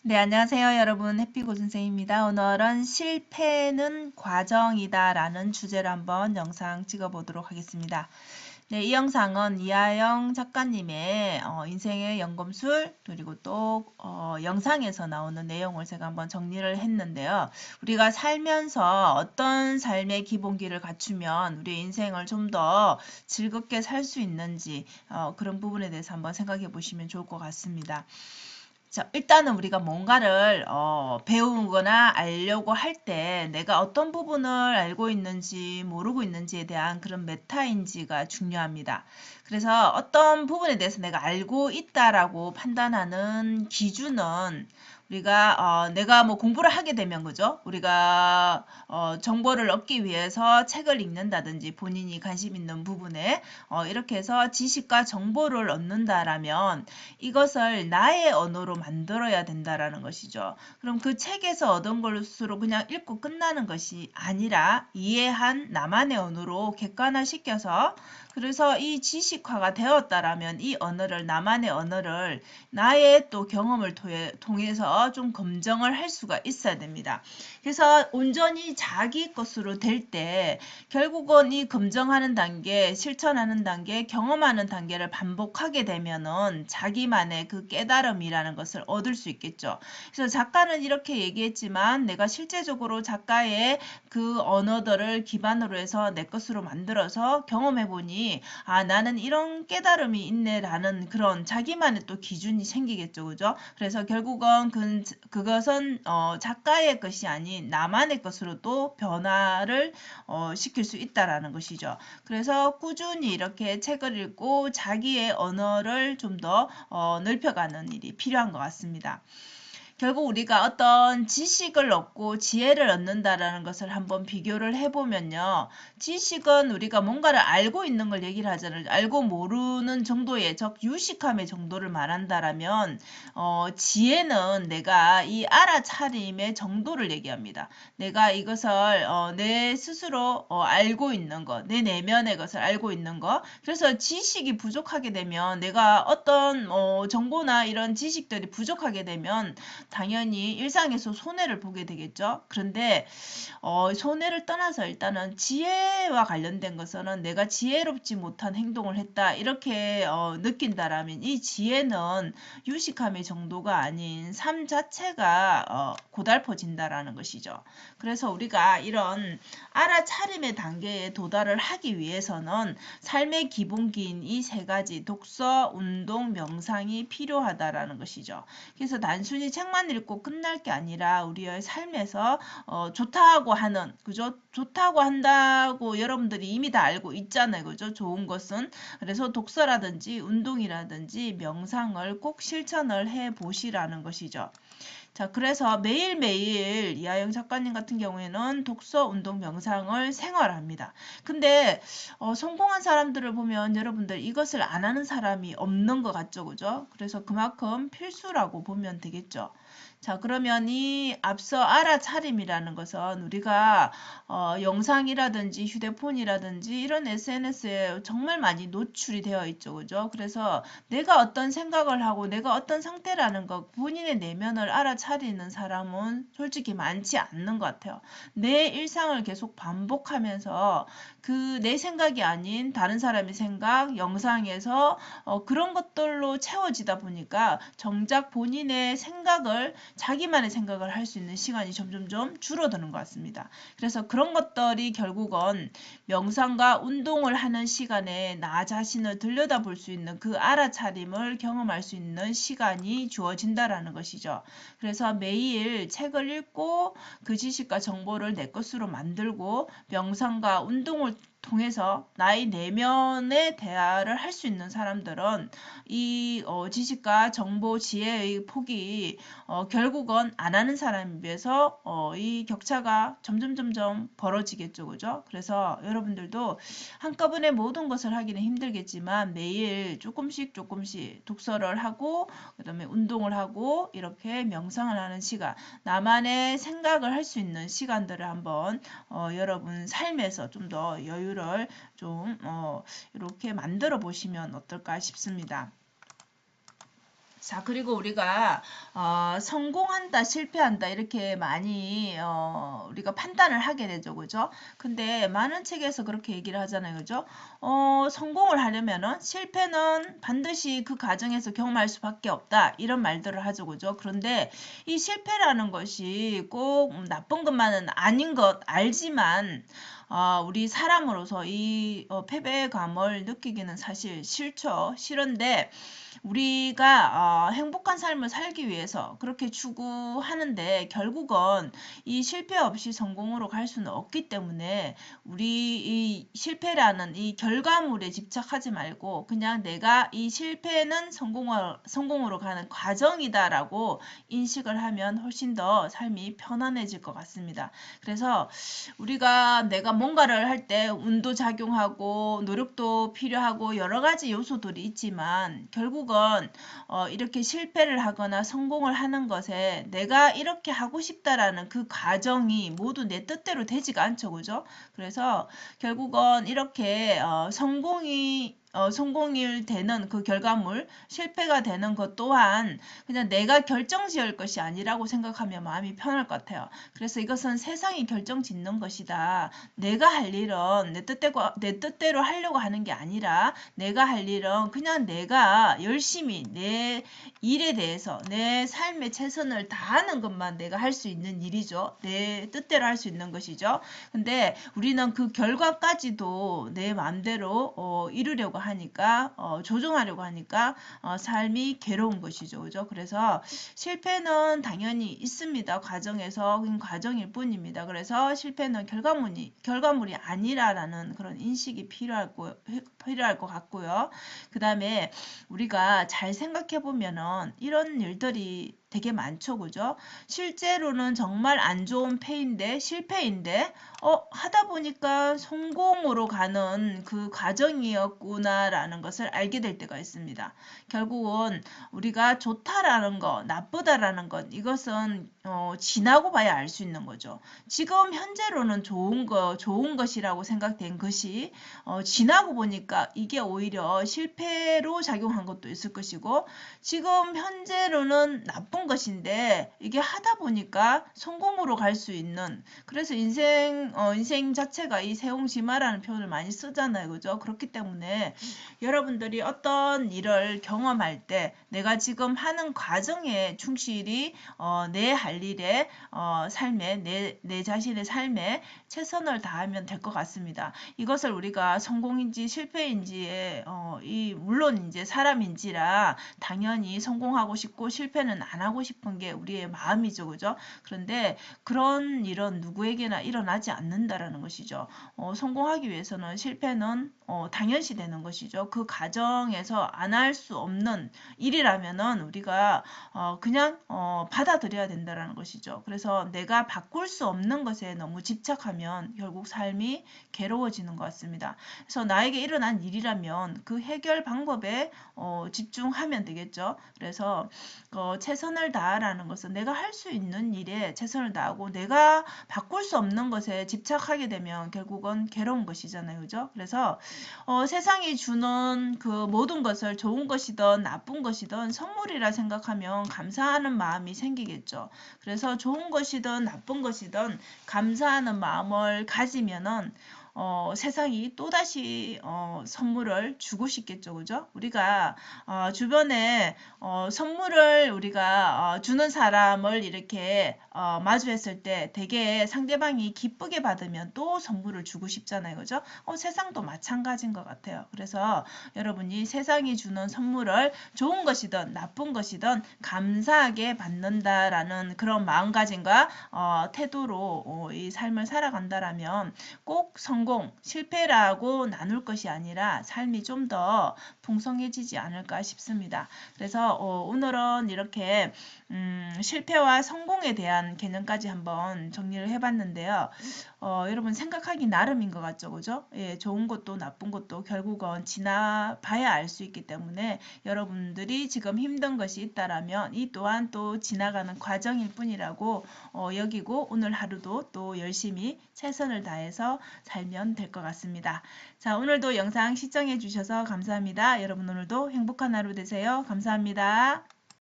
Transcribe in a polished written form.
네, 안녕하세요, 여러분. 해피고 선생입니다. 오늘은 실패는 과정이다 라는 주제로 한번 영상 찍어보도록 하겠습니다. 네, 이 영상은 이하영 작가님의 인생의 연금술 그리고 또 영상에서 나오는 내용을 제가 한번 정리를 했는데요. 우리가 살면서 어떤 삶의 기본기를 갖추면 우리 인생을 좀 더 즐겁게 살 수 있는지 그런 부분에 대해서 한번 생각해 보시면 좋을 것 같습니다. 자, 일단은 우리가 뭔가를 배우거나 알려고 할 때 내가 어떤 부분을 알고 있는지 모르고 있는지에 대한 그런 메타인지가 중요합니다. 그래서 어떤 부분에 대해서 내가 알고 있다라고 판단하는 기준은 우리가 내가 뭐 공부를 하게 되면 그죠? 우리가 정보를 얻기 위해서 책을 읽는다든지 본인이 관심 있는 부분에 이렇게 해서 지식과 정보를 얻는다라면 이것을 나의 언어로 만들어야 된다라는 것이죠. 그럼 그 책에서 얻은 것으로 그냥 읽고 끝나는 것이 아니라 이해한 나만의 언어로 객관화시켜서 그래서 이 지식화가 되었다라면 이 언어를 나만의 언어를 나의 또 경험을 통해서 좀 검증을 할 수가 있어야 됩니다. 그래서 온전히 자기 것으로 될 때 결국은 이 검증하는 단계, 실천하는 단계, 경험하는 단계를 반복하게 되면은 자기만의 그 깨달음이라는 것을 얻을 수 있겠죠. 그래서 작가는 이렇게 얘기했지만 내가 실제적으로 작가의 그 언어들을 기반으로 해서 내 것으로 만들어서 경험해보니 아 나는 이런 깨달음이 있네라는 그런 자기만의 또 기준이 생기겠죠. 그죠? 그래서 결국은 그것은 작가의 것이 아닌 나만의 것으로 또 변화를 시킬 수 있다라는 것이죠. 그래서 꾸준히 이렇게 책을 읽고 자기의 언어를 좀 더 넓혀가는 일이 필요한 것 같습니다. 결국 우리가 어떤 지식을 얻고 지혜를 얻는다라는 것을 한번 비교를 해보면요. 지식은 우리가 뭔가를 알고 있는 걸 얘기를 하잖아요. 알고 모르는 정도의 즉 유식함의 정도를 말한다라면 지혜는 내가 이 알아차림의 정도를 얘기합니다. 내가 이것을 내 스스로 알고 있는 것, 내 내면의 것을 알고 있는 것. 그래서 지식이 부족하게 되면 내가 어떤 정보나 이런 지식들이 부족하게 되면 당연히 일상에서 손해를 보게 되겠죠. 그런데 손해를 떠나서 일단은 지혜와 관련된 것은 내가 지혜롭지 못한 행동을 했다 이렇게 느낀다라면 이 지혜는 유식함의 정도가 아닌 삶 자체가 고달퍼진다라는 것이죠. 그래서 우리가 이런 알아차림의 단계에 도달을 하기 위해서는 삶의 기본기인 이 세 가지 독서, 운동, 명상이 필요하다라는 것이죠. 그래서 단순히 책만 읽고 끝날 게 아니라 우리의 삶에서 좋다고 하는 그죠? 좋다고 한다고 여러분들이 이미 다 알고 있잖아요. 그죠? 좋은 것은 그래서 독서라든지 운동이라든지 명상을 꼭 실천을 해 보시라는 것이죠. 자, 그래서 매일매일 이하영 작가님 같은 경우에는 독서, 운동, 명상을 생활합니다. 근데 성공한 사람들을 보면 여러분들 이것을 안 하는 사람이 없는 것 같죠, 그죠? 그래서 그만큼 필수라고 보면 되겠죠. 자, 그러면 이 앞서 알아차림이라는 것은 우리가 영상이라든지 휴대폰이라든지 이런 SNS에 정말 많이 노출이 되어 있죠, 그죠? 그래서 내가 어떤 생각을 하고 내가 어떤 상태라는 것, 본인의 내면을 알아차리는 사람은 솔직히 많지 않는 것 같아요. 내 일상을 계속 반복하면서 그 내 생각이 아닌 다른 사람의 생각, 영상에서 그런 것들로 채워지다 보니까 정작 본인의 생각을 자기만의 생각을 할 수 있는 시간이 점점점 줄어드는 것 같습니다. 그래서 그런 것들이 결국은 명상과 운동을 하는 시간에 나 자신을 들여다볼 수 있는 그 알아차림을 경험할 수 있는 시간이 주어진다라는 것이죠. 그래서 매일 책을 읽고 그 지식과 정보를 내 것으로 만들고 명상과 운동을 통해서 나의 내면의 대화를 할 수 있는 사람들은 이 지식과 정보 지혜의 폭이 결국은 안 하는 사람에 비해서 이 격차가 점점 벌어지겠죠. 그죠? 그래서 여러분들도 한꺼번에 모든 것을 하기는 힘들겠지만 매일 조금씩 독서를 하고 그다음에 운동을 하고 이렇게 명상을 하는 시간, 나만의 생각을 할 수 있는 시간들을 한번 여러분 삶에서 좀 더 여유를 좀 이렇게 만들어 보시면 어떨까 싶습니다. 자, 그리고 우리가 성공한다, 실패한다 이렇게 많이 우리가 판단을 하게 되죠, 그죠? 근데 많은 책에서 그렇게 얘기를 하잖아요, 그죠? 성공을 하려면은 실패는 반드시 그 과정에서 경험할 수밖에 없다 이런 말들을 하죠, 그죠? 그런데 이 실패라는 것이 꼭 나쁜 것만은 아닌 것 알지만 우리 사람으로서 이 패배의 감을 느끼기는 사실 싫죠. 싫은데 우리가 행복한 삶을 살기 위해서 그렇게 추구하는데 결국은 이 실패 없이 성공으로 갈 수는 없기 때문에 우리 이 실패라는 이 결과물에 집착하지 말고 그냥 내가 이 실패는 성공으로 가는 과정이다라고 인식을 하면 훨씬 더 삶이 편안해질 것 같습니다. 그래서 우리가 내가 뭔가를 할 때 운도 작용하고 노력도 필요하고 여러 가지 요소들이 있지만 결국은 이렇게 실패를 하거나 성공을 하는 것에 내가 이렇게 하고 싶다라는 그 과정이 모두 내 뜻대로 되지가 않죠. 그죠? 그래서 결국은 이렇게 성공일 되는 그 결과물, 실패가 되는 것 또한 그냥 내가 결정지을 것이 아니라고 생각하면 마음이 편할 것 같아요. 그래서 이것은 세상이 결정짓는 것이다. 내가 할 일은 내 뜻대로 하려고 하는 게 아니라 내가 할 일은 그냥 내가 열심히 내 일에 대해서 내 삶에 최선을 다하는 것만 내가 할 수 있는 일이죠. 내 뜻대로 할 수 있는 것이죠. 근데 우리는 그 결과까지도 내 마음대로 이루려고 하니까 조종하려고 하니까 삶이 괴로운 것이죠. 그죠? 그래서 실패는 당연히 있습니다. 과정에서 그냥 과정일 뿐입니다. 그래서 실패는 결과물이 아니라라는 그런 인식이 필요할 것 같고요. 그 다음에 우리가 잘 생각해 보면은 이런 일들이 되게 많죠, 그죠? 실제로는 정말 안 좋은 패인데, 실패인데, 하다 보니까 성공으로 가는 그 과정이었구나라는 것을 알게 될 때가 있습니다. 결국은 우리가 좋다라는 것, 나쁘다라는 것, 이것은 지나고 봐야 알 수 있는 거죠. 지금 현재로는 좋은 것이라고 생각된 것이 지나고 보니까 이게 오히려 실패로 작용한 것도 있을 것이고 지금 현재로는 나쁜 것인데 이게 하다 보니까 성공으로 갈 수 있는 그래서 인생 자체가 이 세옹지마라는 표현을 많이 쓰잖아요. 그죠? 그렇기 때문에 여러분들이 어떤 일을 경험할 때 내가 지금 하는 과정에 충실히 내 할 일에 삶에 내 자신의 삶에 최선을 다하면 될 것 같습니다. 이것을 우리가 성공인지 실패인지에 물론 이제 사람인지라 당연히 성공하고 싶고 실패는 안 하고 싶은 게 우리의 마음이죠. 그죠? 그런데 그런 일은 누구에게나 일어나지 않는다라는 것이죠. 성공하기 위해서는 실패는 당연시 되는 것이죠. 그 과정에서 안 할 수 없는 일이라면은 우리가 그냥 받아들여야 된다라는 것이죠. 그래서 내가 바꿀 수 없는 것에 너무 집착하면 결국 삶이 괴로워지는 것 같습니다. 그래서 나에게 일어난 일이라면 그 해결 방법에 집중하면 되겠죠. 그래서 최선을 다하라는 것은 내가 할 수 있는 일에 최선을 다하고 내가 바꿀 수 없는 것에 집착하게 되면 결국은 괴로운 것이잖아요. 그죠? 그래서 세상이 주는 그 모든 것을 좋은 것이든 나쁜 것이든 선물이라 생각하면 감사하는 마음이 생기겠죠. 그래서 좋은 것이든 나쁜 것이든 감사하는 마음을 가지면은 세상이 또다시 선물을 주고 싶겠죠. 그죠? 우리가 주변에 선물을 우리가 주는 사람을 이렇게 마주했을 때 되게 상대방이 기쁘게 받으면 또 선물을 주고 싶잖아요. 그죠? 세상도 마찬가지인 것 같아요. 그래서 여러분이 세상이 주는 선물을 좋은 것이든 나쁜 것이든 감사하게 받는다라는 그런 마음가짐과 태도로 이 삶을 살아간다라면 꼭 성공, 실패라고 나눌 것이 아니라 삶이 좀 더 풍성해지지 않을까 싶습니다. 그래서 오늘은 이렇게 실패와 성공에 대한 개념까지 한번 정리를 해봤는데요. 여러분 생각하기 나름인 것 같죠, 그죠? 예, 좋은 것도 나쁜 것도 결국은 지나봐야 알 수 있기 때문에 여러분들이 지금 힘든 것이 있다라면 이 또한 또 지나가는 과정일 뿐이라고 여기고 오늘 하루도 또 열심히 최선을 다해서 살면 될 것 같습니다. 자, 오늘도 영상 시청해 주셔서 감사합니다. 여러분 오늘도 행복한 하루 되세요. 감사합니다.